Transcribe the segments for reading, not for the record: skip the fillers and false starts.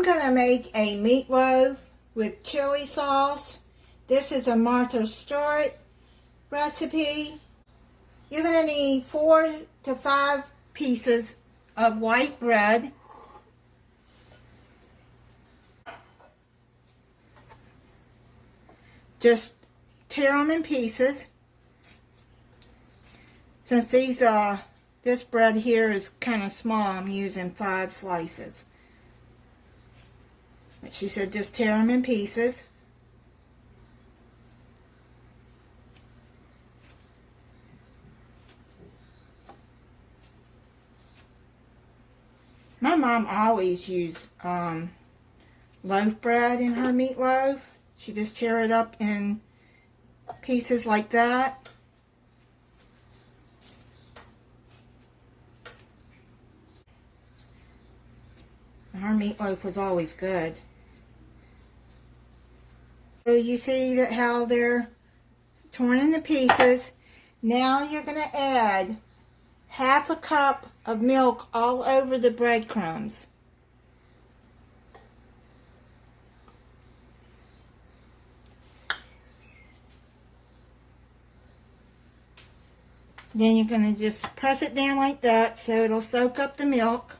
going to make a meatloaf with chili sauce. This is a Martha Stewart recipe. You're going to need 4 to 5 pieces of white bread. Just tear them in pieces. Since this bread here is kind of small, I'm using 5 slices. But she said just tear them in pieces. My mom always used loaf bread in her meatloaf. She just tear it up in pieces like that. Her meatloaf was always good. So you see that how they're torn into pieces. Now you're going to add half a cup of milk all over the breadcrumbs. Then you're going to just press it down like that so it'll soak up the milk.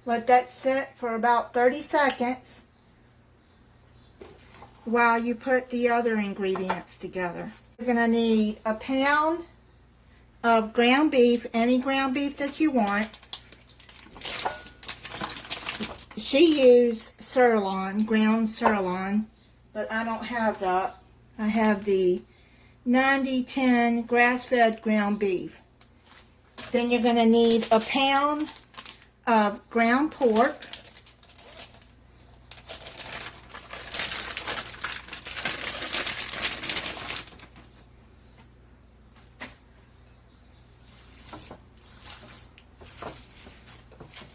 Let that sit for about 30 seconds while you put the other ingredients together. You're going to need a pound of ground beef, any ground beef that you want. She used sirloin, ground sirloin, but I don't have that. I have the 90-10 grass-fed ground beef. Then you're going to need a pound of ground pork.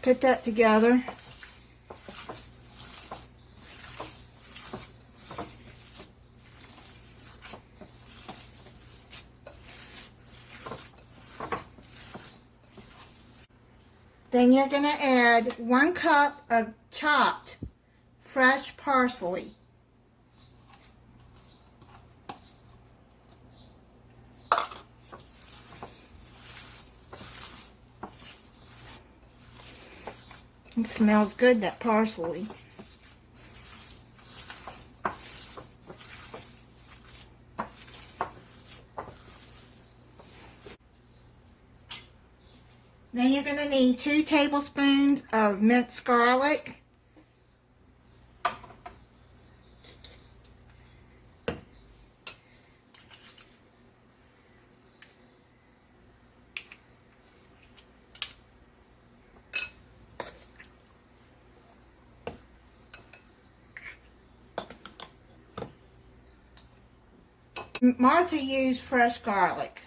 Put that together. Then you're going to add 1 cup of chopped fresh parsley. It smells good, that parsley. Then you're going to need 2 tablespoons of minced garlic. Martha used fresh garlic,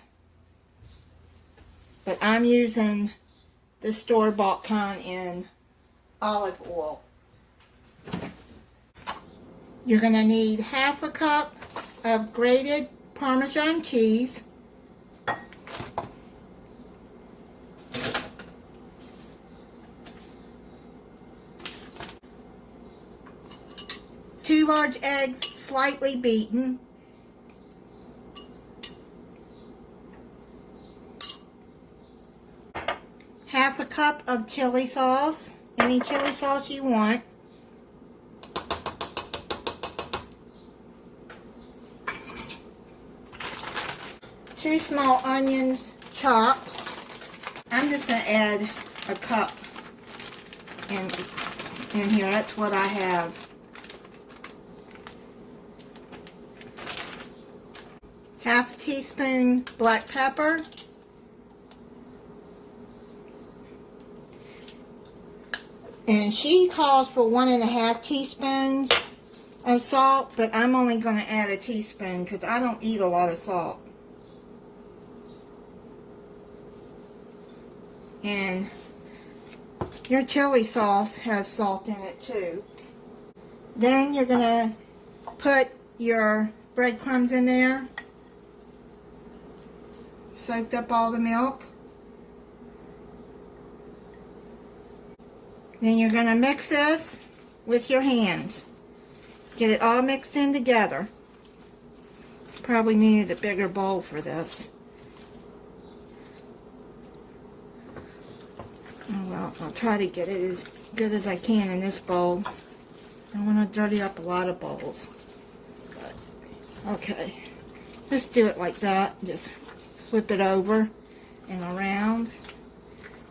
but I'm using the store-bought kind in olive oil. You're going to need half a cup of grated Parmesan cheese. Two large eggs, slightly beaten. Half a cup of chili sauce, any chili sauce you want. Two small onions chopped. I'm just going to add a cup in here. That's what I have. Half a teaspoon black pepper. And she calls for 1.5 teaspoons of salt, but I'm only going to add a teaspoon because I don't eat a lot of salt. And Your chili sauce has salt in it too. Then you're going to put your breadcrumbs in there. Soaked up all the milk. Then you're going to mix this with your hands. Get it all mixed in together. Probably needed a bigger bowl for this. Oh well, I'll try to get it as good as I can in this bowl. I don't want to dirty up a lot of bowls. But, okay, just do it like that. Just flip it over and around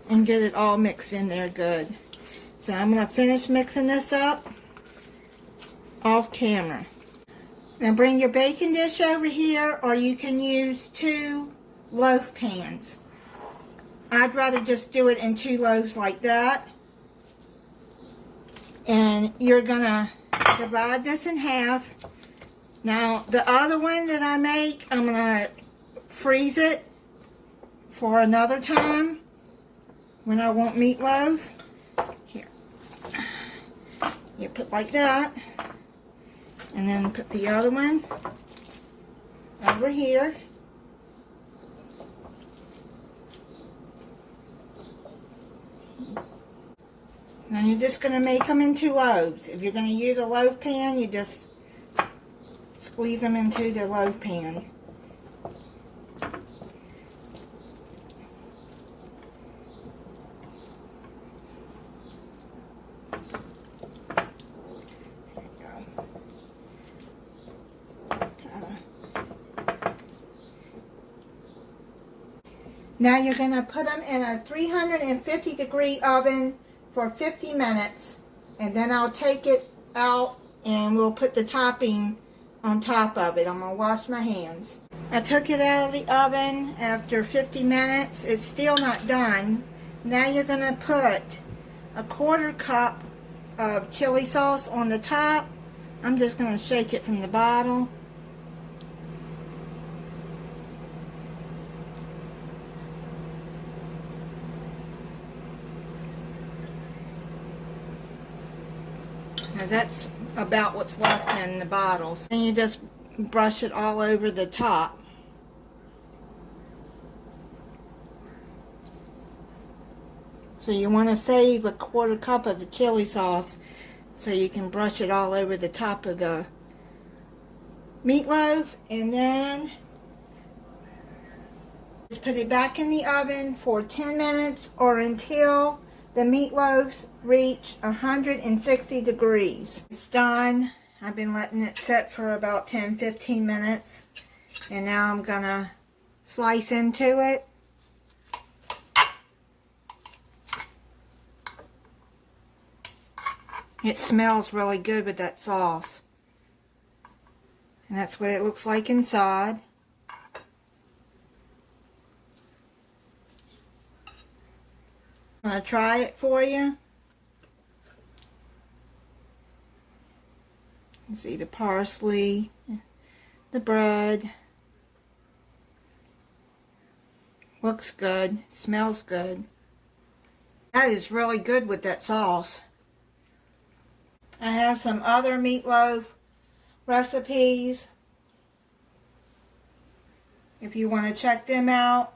and get it all mixed in there good. So I'm going to finish mixing this up off camera. Now bring your baking dish over here, or you can use 2 loaf pans. I'd rather just do it in 2 loaves like that. And you're going to divide this in half. Now the other one that I make, I'm going to freeze it for another time when I want meatloaf. Here. You put like that. And then put the other one over here. Now you're just going to make them into loaves. If you're going to use a loaf pan, you just squeeze them into the loaf pan. Now you're going to put them in a 350-degree oven for 50 minutes. And then I'll take it out and we'll put the topping on top of it. I'm going to wash my hands. I took it out of the oven after 50 minutes. It's still not done. Now you're going to put a 1/4 cup of chili sauce on the top. I'm just going to shake it from the bottle. Because that's about what's left in the bottles. And you just brush it all over the top. So you want to save a 1/4 cup of the chili sauce so you can brush it all over the top of the meatloaf. And then just put it back in the oven for 10 minutes or until the meatloaves reach 160 degrees. It's done. I've been letting it sit for about 10-15 minutes. And now I'm going to slice into it. It smells really good with that sauce. And that's what it looks like inside. I'm going to try it for you. You see the parsley, the bread. Looks good, smells good. That is really good with that sauce. I have some other meatloaf recipes if you want to check them out.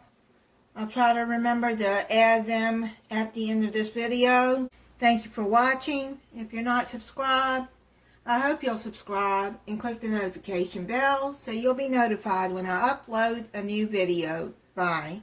I'll try to remember to add them at the end of this video. Thank you for watching. If you're not subscribed, I hope you'll subscribe and click the notification bell so you'll be notified when I upload a new video. Bye.